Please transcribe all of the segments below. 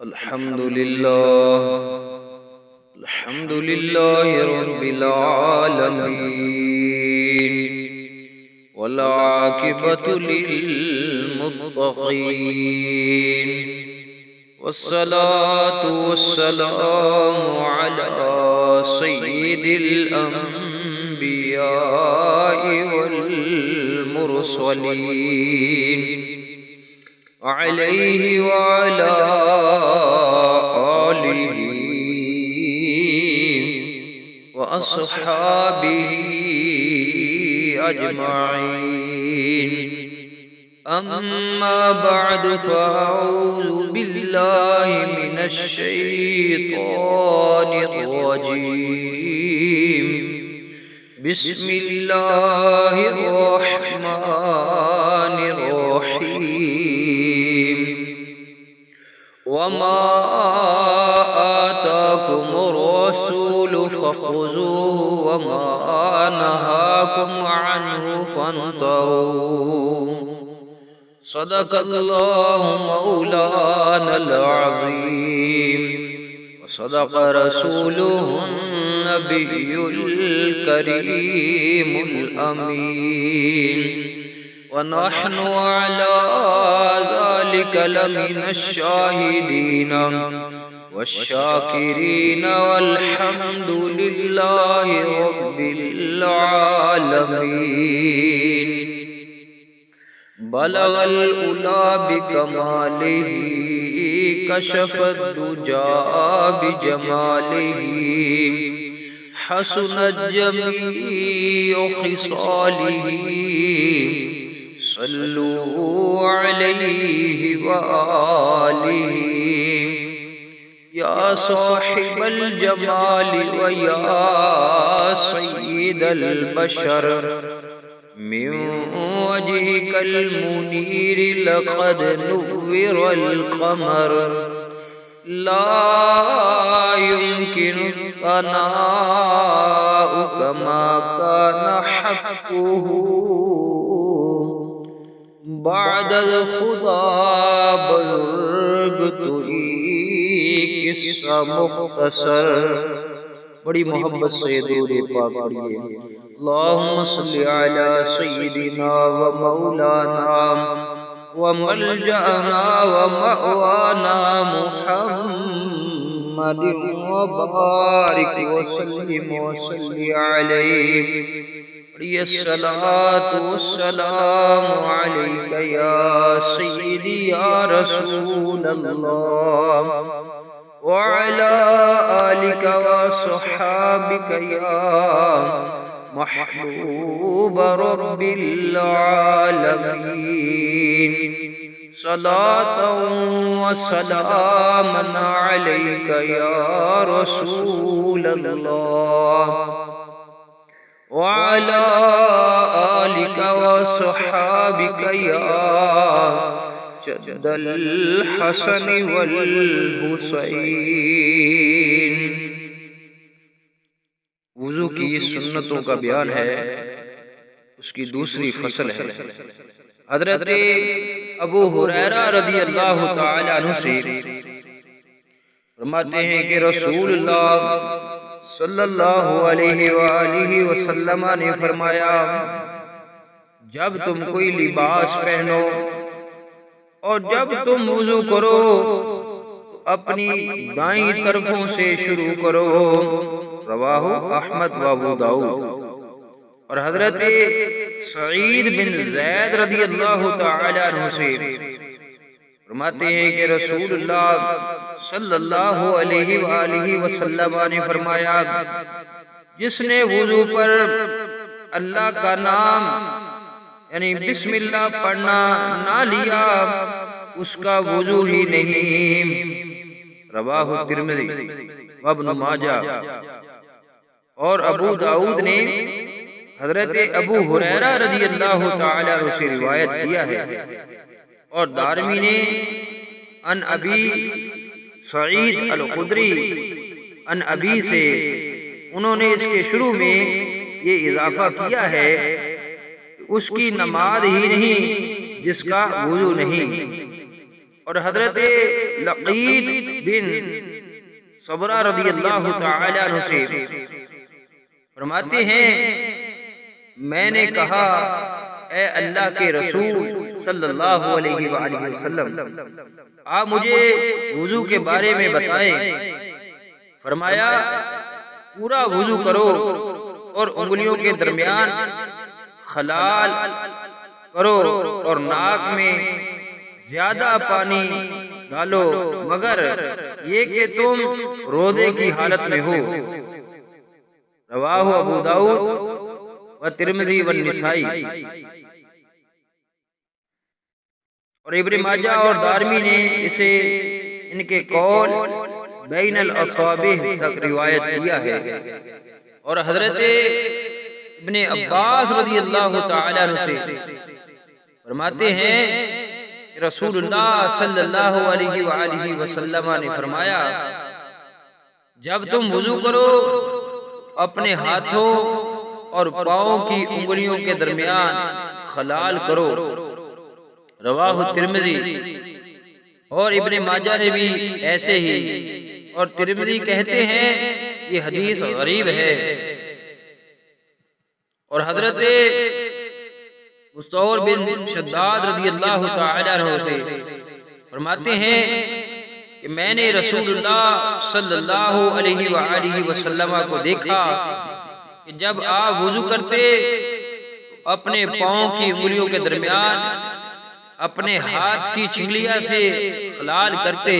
الحمد لله رب العالمين، والعاقبة للمتقين، والصلاة والسلام على سيد الأنبياء والمرسلين، عليه وعلى آله وأصحابه أجمعين. أما بعد، فأعوذ بالله من الشيطان الرجيم. بسم الله الرحمن الرحيم. وما آتاكم الرسول فخذوه، وما نهاكم عنه فانتهوا. صدق الله مولانا العظيم، وصدق رسوله النبي الكريم الأمين، ونحن على ذلك لمن الشاهدين والشاكرين، والحمد لله رب العالمين. بلغ الأولى بكماله، كشف الدجى بجماله، حسنت جميع خصاله. صلوا عليه وآله. يا صاحب الجمال ويا سيد البشر، من وجهك المنير لقد نور القمر. لا يمكن ثناء كما كان حقه بعد الخدا. بزرگ تو قصہ مختصر، بڑی محبت سے درود پاک پڑھیے. اللہم صلی علی سیدنا و مولانا و ملجأنا و مأوانا محمد، و بارک وسلم وصلی علیہ. الصلاة والسلام علیک یا سیدی یا رسول اللہ، وعلى آلك وصحابك يا محبوب رب العالمين. صلاة وسلاما عليك يا رسول الله، وعلى آلك وصحابك يا جد الحسن والحسین. وضو کی سنتوں کا بیان ہے، اس کی دوسری فصل ہے. حضرت ابو ہریرہ رضی اللہ تعالی عنہ سے فرماتے ہیں کہ رسول اللہ صلی اللہ علیہ وآلہ وسلم نے فرمایا، جب تم کوئی لباس پہنو اور جب تم وضو کرو تو اپنی دائیں طرفوں سے شروع کرو. رواہ احمد و ابو داؤد. اور حضرت سعید بن زید رضی اللہ تعالی عنہ سے فرماتے ہیں کہ رسول اللہ صلی اللہ علیہ وآلہ وسلم نے فرمایا، جس نے وضو پر اللہ کا نام یعنی بسم اللہ پڑھنا نہ لیا، اس کا وضو ہی نہیں. رواہ ترمذی و ابن ماجہ. اور ابو داؤد نے حضرت ابو ہریرہ رضی اللہ تعالی عنہ سے روایت کیا ہے، اور دارمی نے ان ابی سعید الخدری ان ابی سے انہوں نے اس کے شروع میں یہ اضافہ کیا ہے اس کی نماز ہی نہیں جس کا وضو نہیں، اور حضرت لقید بن صبرہ رضی اللہ تعالی عنہ سے فرماتے ہیں میں نے کہا اے اللہ کے رسول صلی اللہ علیہ وآلہ وسلم آپ مجھے وضو کے بارے میں بتائیں۔ فرمایا پورا وضو کرو اور انگلیوں کے درمیان خلال کرو اور ناک میں زیادہ پانی ڈالو مگر یہ کہ تم روزے کی حالت میں ہو۔ رواہ ابو داؤد و ترمذی و النسائی۔ اور ابن ماجہ اور دارمی نے اسے ان کے قول بین الاصابع تک روایت کیا ہے۔ اور حضرت ابن عباس رضی اللہ تعالی عنہ سے فرماتے ہیں رسول اللہ صلی اللہ علیہ وآلہ وسلم نے فرمایا جب تم وضو کرو اپنے ہاتھوں اور پاؤں کی انگلیوں کے درمیان خلال کرو۔ رواہ ترمذی۔ اور ابن ماجہ نے بھی ایسے ہی، اور ترمذی کہتے ہیں یہ حدیث غریب ہے۔ اور حضرت مستور بن شداد رضی اللہ تعالی عنہ سے فرماتے ہیں کہ میں نے رسول اللہ صلی اللہ علیہ وآلہ وسلم کو دیکھا کہ جب آپ وضو کرتے تو اپنے پاؤں کی انگلیوں کے درمیان اپنے ہاتھ کی چنگلیاں سے خلال کرتے۔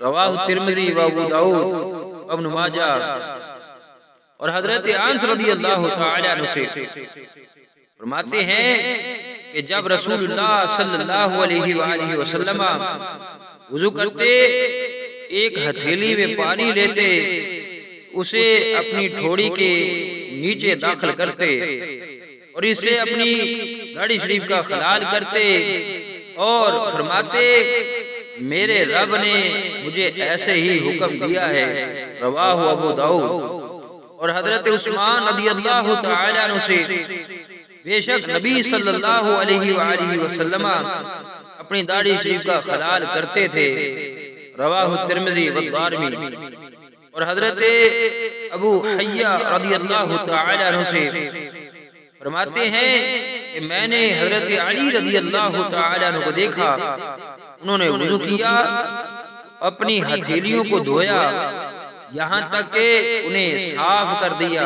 رواہ ترمذی و ابو داؤد و ابن ماجہ۔ اور حضرت انس رضی اللہ تعالی عنہ سے فرماتے ہیں کہ جب رسول اللہ صلی اللہ علیہ وآلہ وسلم وضو کرتے ایک ہتھیلی میں پانی لیتے اسے اپنی ٹھوڑی کے نیچے داخل کرتے اور اسے اپنی داڑھی شریف کا خلال کرتے اور فرماتے میرے رب نے مجھے ایسے ہی حکم دیا ہے۔ رواہ ابو داؤد۔ اور حضرت عثمان رضی اللہ تعالی عنہ سے بے شک نبی صلی اللہ علیہ وآلہ وسلم اپنی داڑھی شریف کا خلال کرتے تھے۔ رواہ ترمذی و دارمی۔ اور حضرت ابو حیہ رضی اللہ تعالی عنہ سے فرماتے ہیں کہ میں نے حضرت علی رضی اللہ تعالی عنہ کو دیکھا انہوں نے وضو کیا اپنی ہتھیلیوں کو دھویا یہاں تک کہ انہیں صاف کر دیا،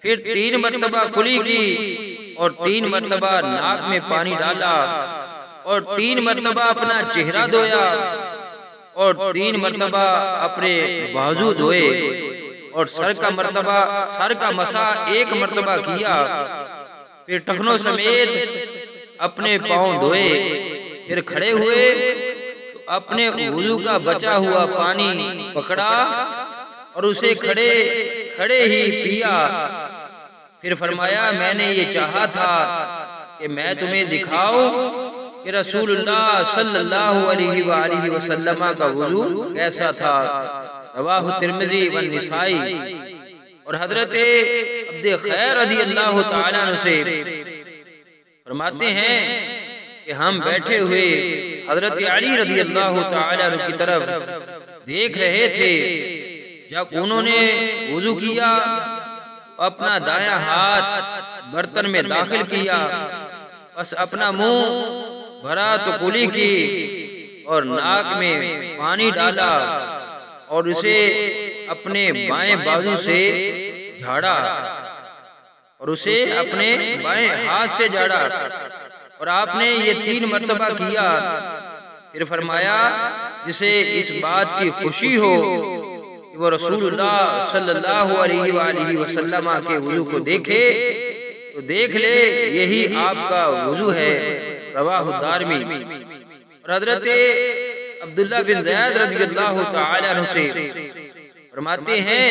پھر 3 مرتبہ کلی کی اور 3 مرتبہ ناک میں پانی ڈالا اور 3 مرتبہ اپنا چہرہ دھویا اور 3 مرتبہ اپنے بازو دھوئے اور سر کا مسح 1 مرتبہ کیا، پھر ٹخنوں سمیت اپنے پاؤں دھوئے، پھر کھڑے ہوئے تو اپنے وضو کا بچا ہوا پانی پکڑا اور اسے کھڑے ہی پیا۔ پھر فرمایا میں نے یہ چاہا تھا کہ میں تمہیں دکھاؤں کہ رسول اللہ صلی اللہ علیہ وآلہ وسلم کا وضو کیسا تھا۔ رواہ ترمذی و النسائی۔ اور حضرت عبد خیر رضی اللہ تعالی عنہ سے فرماتے ہیں کہ ہم بیٹھے ہوئے حضرت علی رضی اللہ تعالی عنہ کی طرف دیکھ رہے تھے، جب انہوں نے وضو کیا اپنا دایاں ہاتھ برتن میں داخل کیا، بس اپنا منہ بھرا تو کلی کی اور ناک میں پانی ڈالا اور اسے اپنے بائیں بازو سے جھاڑا اور اسے اپنے بائیں ہاتھ سے جھاڑا اور آپ نے یہ 3 مرتبہ کیا۔ پھر فرمایا جسے اس بات کی خوشی ہو کہ وہ رسول اللہ صلی اللہ علیہ وآلہ وسلم کے وضو کو دیکھے تو دیکھ لے یہی آپ کا وضو ہے۔ رواہ دارمی۔ اور حضرت عبداللہ بن زید رضی اللہ تعالی عنہ سے فرماتے ہیں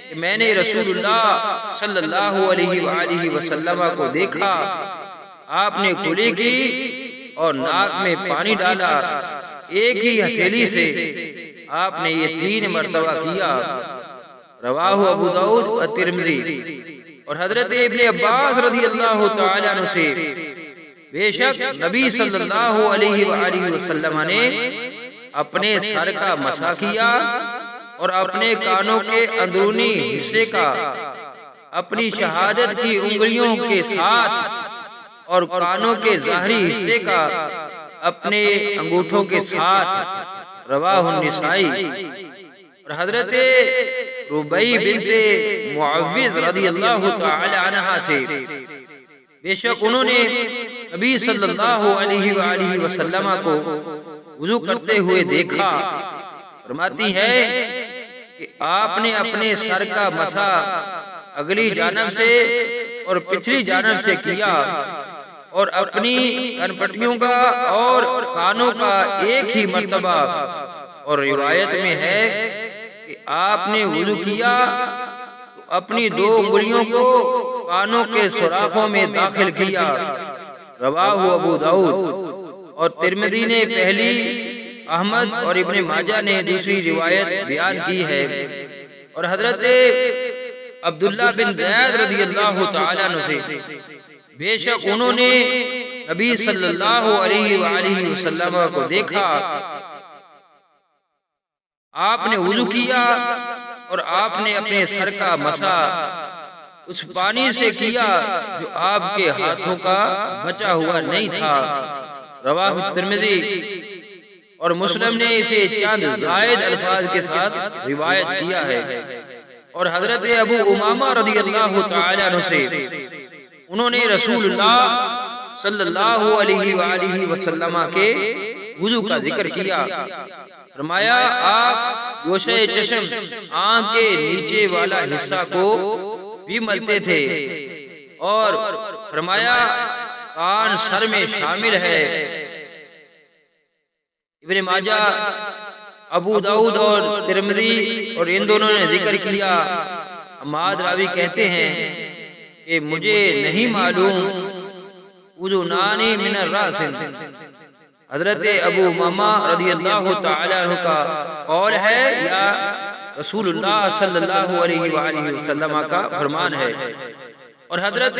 کہ میں نے رسول اللہ صلی اللہ علیہ وآلہ وسلم کو دیکھا، آپ نے کلی کی اور ناک میں پانی ڈالا ایک ہی ہتھیلی سے، آپ نے یہ 3 مرتبہ کیا۔ رواہ ابو داؤد و ترمذی۔ اور حضرت ابن عباس رضی اللہ تعالی عنہ سے بے شک نبی صلی اللہ علیہ وآلہ وسلم نے اپنے سر کا مسح کیا اور اپنے کانوں کے اندرونی حصے کا اپنی شہادت کی انگلیوں کے ساتھ اور کانوں کے ظاہری حصے کا اپنے انگوٹھوں کے ساتھ، رواہ النسائی۔ اور حضرت ربیع بنت معوذ رضی اللہ تعالی عنہا سے بے شک انہوں نے نبی صلی اللہ علیہ وآلہ وسلم کو وضو کرتے ہوئے دیکھا، فرماتی ہے کہ آپ نے اپنے سر کا مسح اگلی جانب سے اور پچھلی جانب سے کیا اور اپنی کانپٹیوں کا اور کانوں کا ایک ہی مرتبہ، اور روایت میں ہے کہ آپ نے وضو کیا تو اپنی دو انگلیوں کو کانوں کے سوراخوں میں داخل کیا، رواہ ابو داؤد اور ترمذی نے پہلی، احمد اور ابن ماجہ نے دوسری روایت بیان کی ہے۔ اور حضرت عبداللہ بن زید رضی اللہ تعالیٰ عنہ سے بے شک انہوں نے نبی صلی اللہ علیہ وآلہ وسلم کو دیکھا، آپ نے وضو کیا اور آپ نے اپنے سر کا مسح اس پانی سے کیا جو آپ کے ہاتھوں کا بچا ہوا نہیں تھا، رواہ ترمذی اور مسلم نے اسے چند زائد الفاظ کے ساتھ روایت کیا ہے۔ اور حضرت ابو امامہ رضی اللہ تعالی عنہ سے انہوں نے رسول اللہ صلی اللہ علیہ وآلہ وسلم کے وضو کا ذکر کیا، فرمایا آپ گوشہ چشم آنکھ کے نیچے والا حصہ کو بھی ملتے تھے، اور فرمایا کان سر میں شامل ہے۔ ابن ماجہ، ابو داؤد اور ترمذی اور ان دونوں نے ذکر کیا۔ حماد راوی کہتے ہیں کہ مجھے نہیں معلوم اذنانی من الراس، حضرت ابو امامہ رضی اللہ تعالی عنہ کا قول ہے یا رسول اللہ صلی اللہ علیہ وآلہ وسلم کا فرمان ہے۔ اور حضرت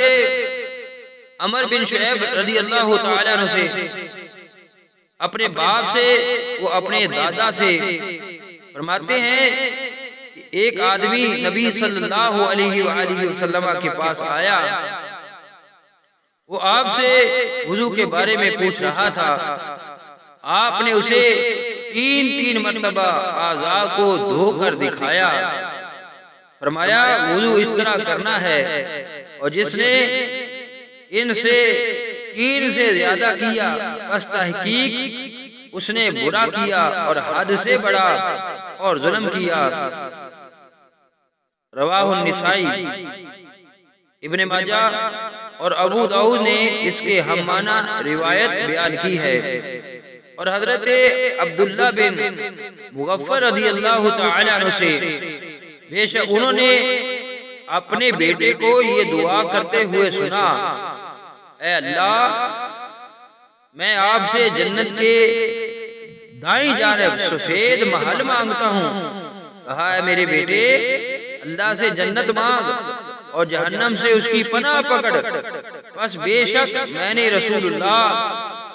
عمر بن شعیب رضی اللہ تعالی عنہ سے اپنے باپ سے، وہ اپنے دادا سے فرماتے ہیں کہ ایک آدمی نبی صلی اللہ علیہ وآلہ وسلم کے پاس آیا، وہ آپ سے وضو کے بارے میں پوچھ رہا تھا، آپ نے اسے تین مرتبہ اعضاء کو دھو کر دکھایا، فرمایا وضو اس طرح کرنا ہے، اور جس نے ان سے 3 سے زیادہ کیا بس تحقیق اس نے برا کیا اور حد سے بڑا اور ظلم کیا، رواہ النسائی۔ ابن ماجہ اور ابو داؤد نے اس کے ہم معنی روایت بیان کی ہے۔ اور حضرت عبداللہ بن مغفر رضی اللہ تعالی عنہ سے بے شک انہوں نے اپنے بیٹے کو یہ دعا کرتے ہوئے سنا، اے اللہ میں آپ سے جنت کے دائیں جانب سفید محل مانگتا ہوں، کہا ہے میرے بیٹے اللہ سے جنت مانگ اور جہنم سے اس کی پناہ پکڑ، بس بے شک میں نے رسول اللہ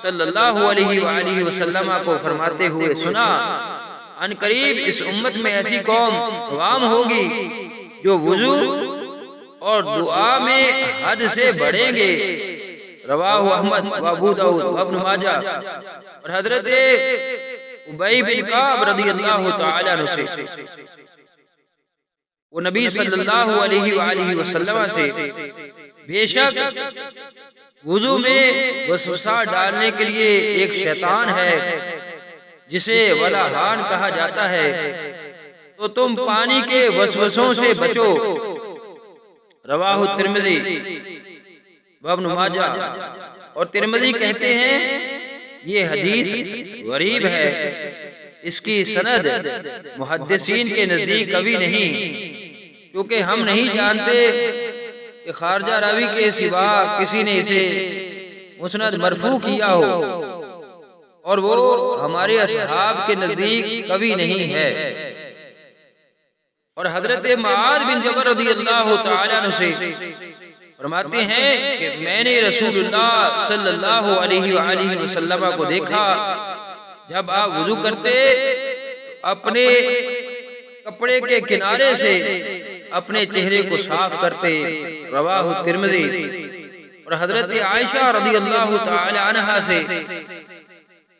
صلی اللہ علیہ وآلہ وسلم کو فرماتے ہوئے سنا، ان قریب اس امت میں ایسی قوم عوام ہوگی جو وضو اور دعا میں حد سے بڑھیں گے، رواہ احمد و ابو داؤد و ابن ماجہ۔ اور حضرت ابی بن کعب رضی اللہ تعالی عنہ سے وہ نبی صلی اللہ علیہ وآلہ وسلم سے بے شک وضو میں وسوسہ ڈالنے کے لیے ایک شیطان ہے جسے ولہان کہا جاتا ہے، تو تم پانی کے وسوسوں سے بچو، رواہ ترمذی ابن ماجہ۔ اور ترمذی کہتے ہیں یہ حدیث غریب ہے، اس کی سند محدثین کے نزدیک کبھی نہیں، کیونکہ ہم نہیں جانتے کہ خارجہ راوی کے سوا کسی نے اسے مسند مرفوع کیا ہو، اور وہ ہمارے اصحاب کے نزدیک کبھی نہیں ہے۔ اور حضرت معاذ بن جبل رضی اللہ تعالی عنہ سے فرماتے ہیں کہ میں نے رسول اللہ صلی اللہ علیہ وآلہ وسلم کو دیکھا جب آپ وضو کرتے اپنے کپڑے کے کنارے سے اپنے چہرے کو صاف کرتے، رواہ ترمذی۔ اور حضرت عائشہ رضی اللہ تعالی عنہا سے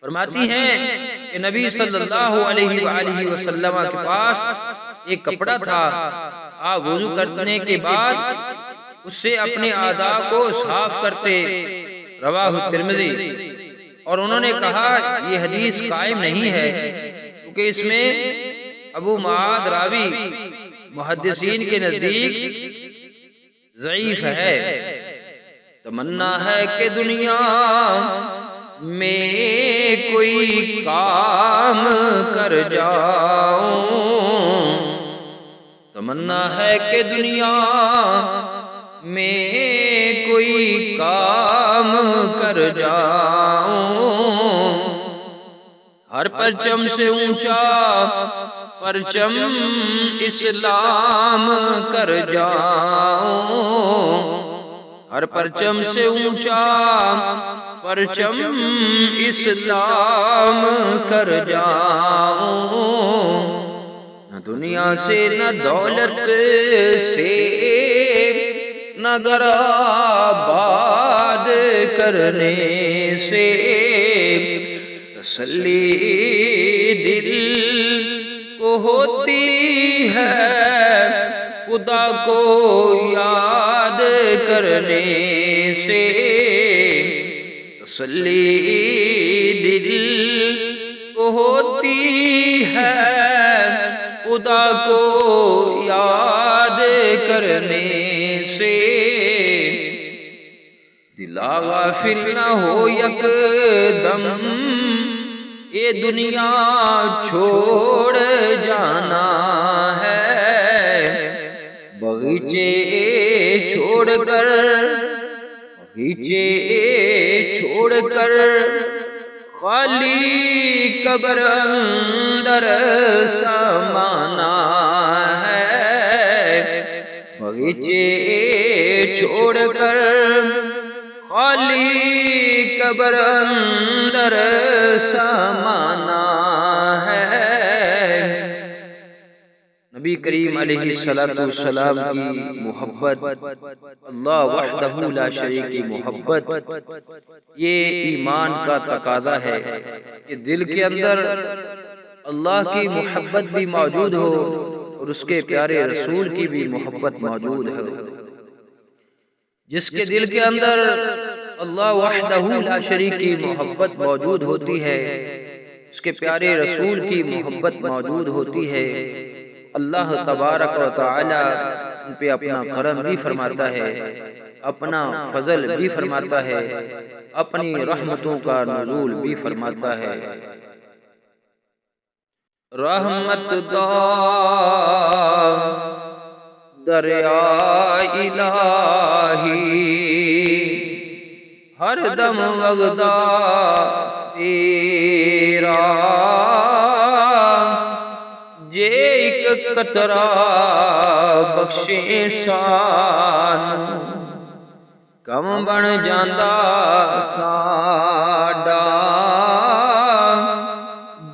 فرماتی ہیں کہ نبی صلی اللہ علیہ وآلہ وسلم کے پاس ایک کپڑا تھا، آپ وضو کرنے کے بعد اس سے اپنے اعضاء کو صاف کرتے، رواہ ترمذی۔ اور انہوں نے کہا یہ حدیث قائم نہیں ہے کیونکہ اس میں ابو معاذ راوی محدثین کے نزدیک ضعیف ہے۔ تمنا ہے کہ دنیا میں کوئی کام کر جاؤں، تمنا ہے کہ دنیا میں کوئی کام کر جاؤں، ہر پرچم سے اونچا پرچم اسلام کر جاؤں، ہر پرچم سے اونچا پرچم اسلام کر جاؤں، نہ دنیا سے نہ دولت سے نہ گھر آباد کرنے سے، تسلی دل کو ہوتی ہے خدا کو یاد کرنے سے، تسلی دل کو ہوتی ہے خدا کو یاد کرنے سے، دل غافل نہ ہو یک دم یہ دنیا چھوڑ جانا ہے، بغیچے چھوڑ کر خالی قبر اندر سمانا ہے، بغیچے چھوڑ کر خالی قبر اندر سمانا ہے۔ نبی کریم علیہ السلام کی محبت، اللہ وحدہ لا شریک کی محبت، یہ ایمان کا تقاضا ہے کہ دل کے اندر اللہ کی محبت بھی موجود ہو اور اس کے پیارے رسول کی بھی محبت موجود ہے۔ جس کے دل کے اندر اللہ وحدہ لا شریک کی محبت موجود ہوتی ہے، اس کے پیارے رسول کی محبت موجود ہوتی ہے، اللہ تبارک و تعالی ان پہ اپنا کرم بھی فرماتا ہے، اپنا فضل بھی فرماتا ہے، اپنی رحمتوں کا نزول بھی فرماتا ہے۔ رحمت دا دریا الہی ہر دم وغدا تیرا، جے ایک قطرہ بخشے شان کم بن جاندا ساڈا،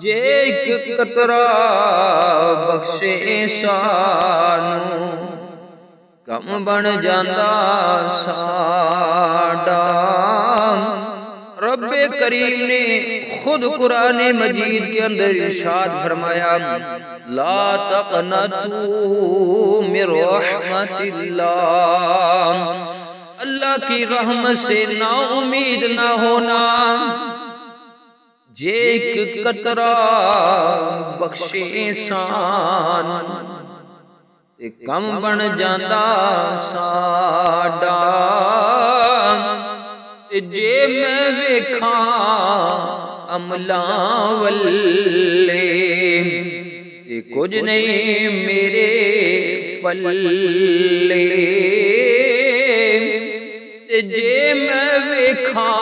جے ایک قطرہ بخشے شان کم بن جاندا ساڈا۔ رب کریم نے خود قرآن مجید کے اندر ارشاد فرمایا، لا تقنطوا من رحمت اللہ، اللہ کی رحمت سے نا امید نہ ہونا، جے ایک قطرہ بخشے احسان تے کم بن جاندا ساڈا، جے میں ویکھاں عملاں ولے تے کچھ نہیں میرے پلے، تے جے میں ویکھاں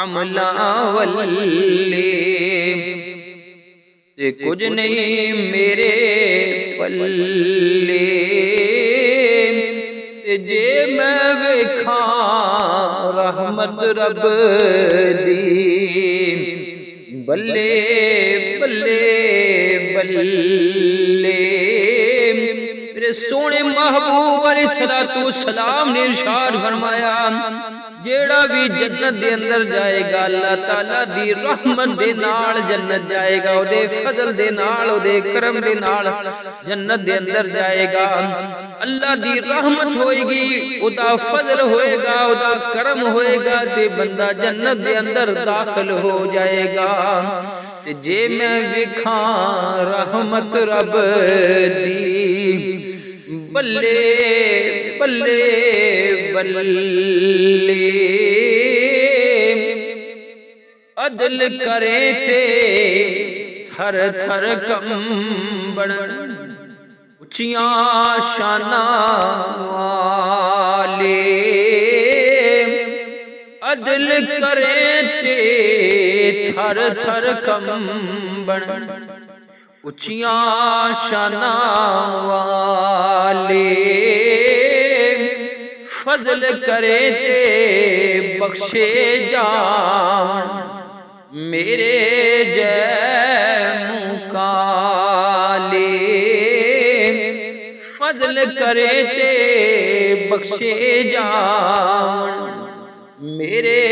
عملاں ولے تے کچھ نہیں میرے پلے، تے جے میں ویکھاں رحمت رب دی بلے بلے بلے میرے سونے محبوب علیہ السلام نے ارشاد فرمایا جیڑا بھی جنت دے اندر جائے گا اللہ تعالیٰ دی رحمت دے نال جنت جائے گا، او دے فضل دے نال، او دے کرم دے نال جنت دے اندر جائے گا۔ اللہ دی رحمت ہوئے گی، او دا فضل ہوئے گا، او دا کرم ہوئے گا تے بندہ جنت دے اندر داخل ہو جائے گا۔ تے جے میں وکھاں رحمت رب دی بلے بلے بلے عدل کرے تے تھر تھر کمبن اچیاں شاناں والے عدل کرے تے تھر تھر کمبن اچیاں شاناں والے فضل کرے تے بخشے جان میرے جے مکالے فضل کرے تے بخشے جان میرے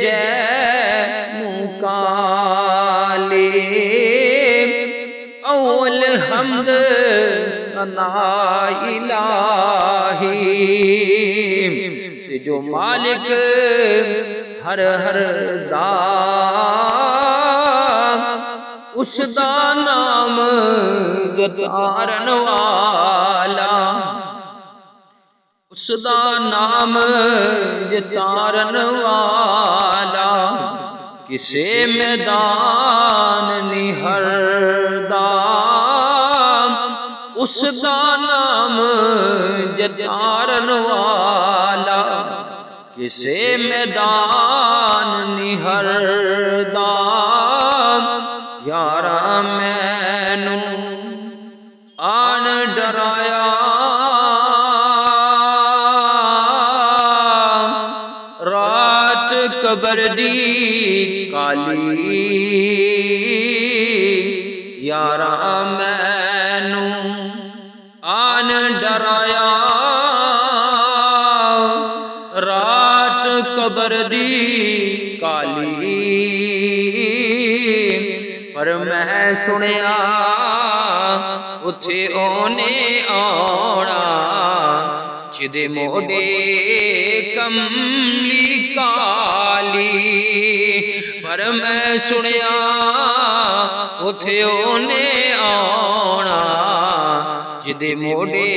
جے مکالے اول حمد ثنا الہی تے جو مالک ہر ہر دا اس دا نام گتارن والا اس دا نام گتارن والا کسے میدان نہر اس دا نام جتارن والا کسے میدان نہر یارا مینوں آن ڈرایا رات قبر دی کالی یارا مینوں آن ڈرایا رات قبر دی کالی پر میں سنیا اتھے اونے آنا جدے موڈے کملی کالی پر میں سنیا اتھے اونے آنا جدے موڈے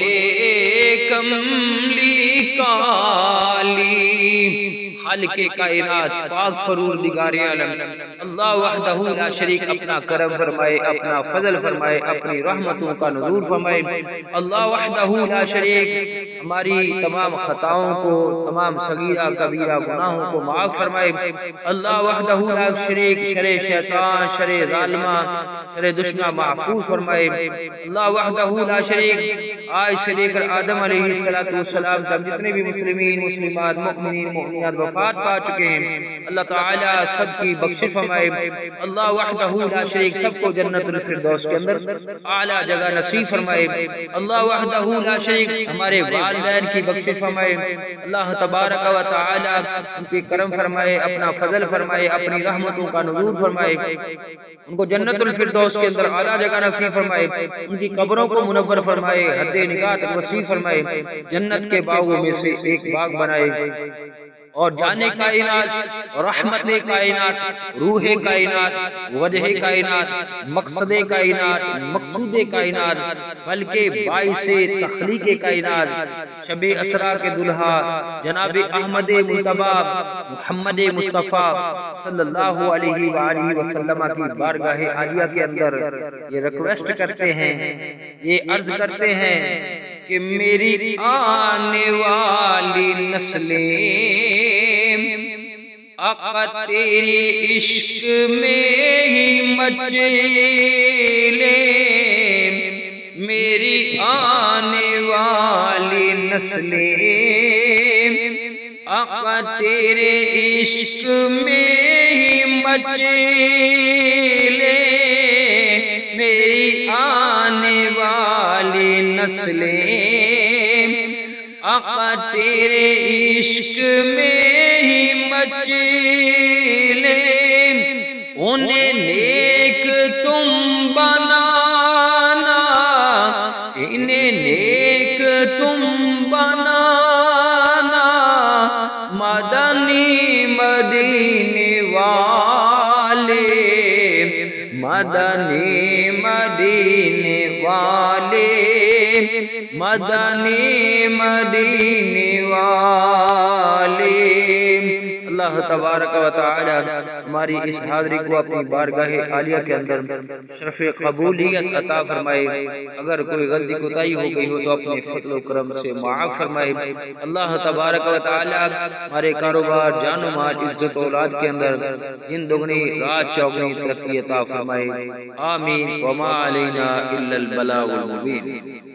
کملی کالی خالق کائنات پاک پروردگار عالم اللہ وحدہ لا شریک اپنا کرم فرمائے، اپنا فضل فرمائے، اپنی رحمتوں کا نزول فرمائے۔ اللہ وحدہ لا شریک ہماری تمام خطاؤں کو، تمام صغیرہ کبیرہ گناہوں کو معاف فرمائے۔ اللہ وحدہ لا شریک شر شیطان، شر ظالمہ، شر دشمن محفوظ فرمائے۔ اللہ وحدہ لا شریک آج سے لے کر آدم علیہ السلام تک جتنے بھی مسلمین مسلمات مؤمنین مؤمنات وفات پا چکے ہیں اللہ تعالیٰ سب کی بخشش فرمائے۔ اللہ وحدہ لا شریک سب کو جنت الفردوس کے اندر اعلیٰ جگہ نصیب فرمائے۔ اللہ وحدہ لا شریک ہمارے والدین کی بخشش فرمائے۔ اللہ تبارک و تعالیٰ ان کی کرم فرمائے، اپنا فضل فرمائے، اپنی رحمتوں کا نزول فرمائے، ان کو جنت الفردوس کے اندر اعلیٰ جگہ نصیب فرمائے، ان کی قبروں کو منور فرمائے، حد نگاہ تک وسیع فرمائے، جنت کے باغوں میں سے ایک باغ بنائے اور جانے کائنات، رحمت کائنات، روح کائنات، وجہ کائنات، مقصد کائنات، مقصود کائنات، بلکہ باعث تخلیق کائنات شب اسرا کے دلہا جناب احمد مجتبی محمد مصطفیٰ صلی اللہ علیہ وآلہ وسلم کی بارگاہ عالیہ کے اندر یہ ریکویسٹ کرتے ہیں، یہ عرض کرتے ہیں کہ میری آنے والی نسلیں آقا تیری عشق میں ہی مچلے، میری آنے والی نسلیں آقا تیرے عشق میں ہی مچلے میری آنے والی نسلیں آقا تیرے عشق میں ہی مچلے انہیں نیک تم بنانا انہیں نیک تم بنانا مدنی مدینے والے مدنی مدینے والے مدنی مدینے والے۔ اللہ تبارک و تعالی ہماری اس حاضری کو اپنی بارگاہ عالیہ کے اندر شرف قبولیت عطا فرمائے۔ اگر کوئی غلطی کوتاہی ہو گئی ہو تو اپنے فضل و کرم سے معاف فرمائے۔ اللہ تبارک و تعالی ہمارے کاروبار جان و مال عزت اولاد کے اندر دن دگنی رات چوگنی ترقی عطا فرمائے۔ آمین۔ وما علینا الا البلاغ المبین۔